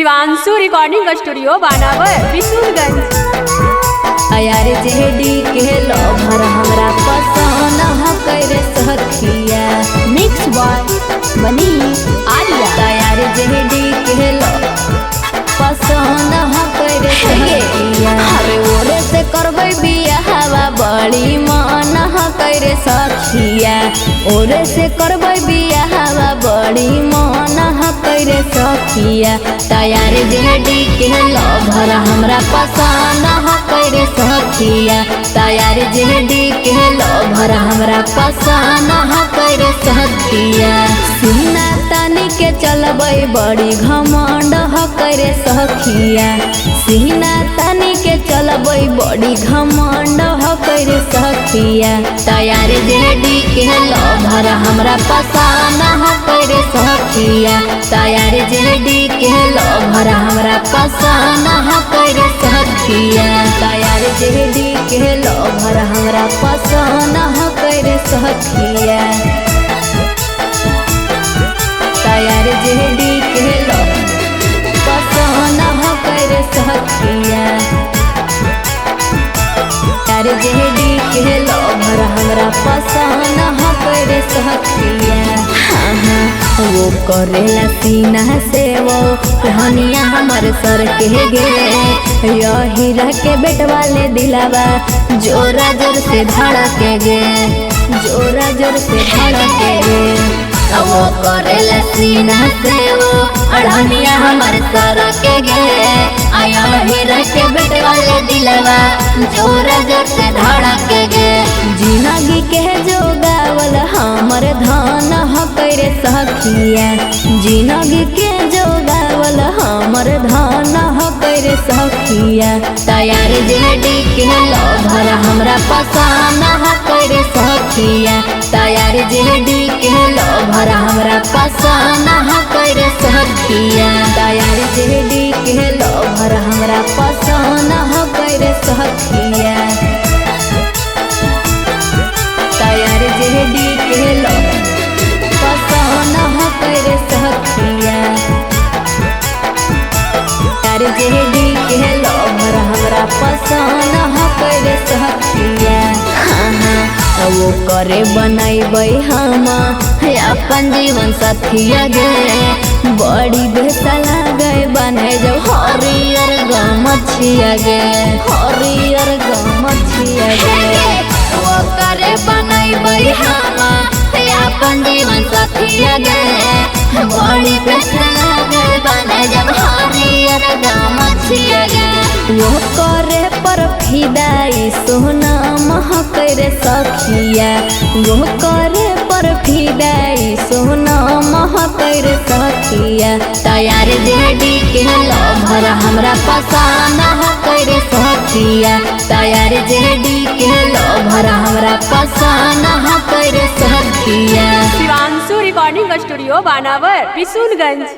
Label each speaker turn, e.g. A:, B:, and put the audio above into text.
A: Shivanshu recording studio बानावर बिशुनगंज।
B: यार JD के lover हमरा पसंद ह करे सखिया मिक्स बॉय बनी आलिया। यार जेडी के पसंद ह करे सखिया अरे ओरे से करबै बियाहवा बड़ी मन ह करे सखिया ओरे से करबै बियाहवा बड़ी मन ह करे सखिया। यार जेडी के लवर हमरा पसंद ह करे सखिया यार जेडी के लवर हमरा पसंद ह करे सखिया। सीना तानी के चलबै बड़ी घमंड ह करे सखिया सीना तानी के चलबै बड़ी घमंड ह करे सखिया। यार जेडी के लवर हमरा पसंद ह करे सखिया यार जेडी के लवर हमरा पसंद ह करे सखिया। यार जेडी के लवर हमरा पसंद ह करे सखिया यार जेडी के पसंद ह करे सखिया यार जेडी के लवर हमरा पसंद ह करे सखिया। वो करेला सीना से वो हनिया हमर सर के गे यही रह के बेट वाले दिलावा जोरा जोर से धड़के गे जोरा जोर से धड़के गे। वो करेला सीना से वो अढ़निया हमर सर के गे यही रह के बेट वाले दिलावा जोरा जोर से धड़के गे। जिंदगी के जो गावल हमर धान ह करे सखिया जिंदगी के जो गावल हमर धान ह करे सखिया। यार जेडी के लवर हमरा पसंद ह करे सखिया यार जेडी के लवर हमरा पसंद ह करे सखिया यार जेडी के लवर हमरा पसंद ह करे सखिया यार जेडी के पसंद ह करे सखिया यार जेडी के लवर हमरा पसंद ह करे सखिया। वो करे बनैबै हम अपन जीवन साथिया गे बड़ी बेसा लागे बने जो हरियर गमछिया गे हरियर गमछिया गे। वो करे बनैबै हम अपन जीवन साथिया गे बड़ी बेसा लागे बने जब हरियर गमछिया गे। वो करे पर फिदाई सोना मह करे सखिया वो करे पर फिदाई सोना मह करे सखिया यार जेडी के लवर हमरा पसंद ह करे सखिया यार जेडी के लवर हमरा पसंद ह करे सखिया।
A: शिवांशु रिकॉर्डिंग स्टूडियो बानावर बिशुनगंज।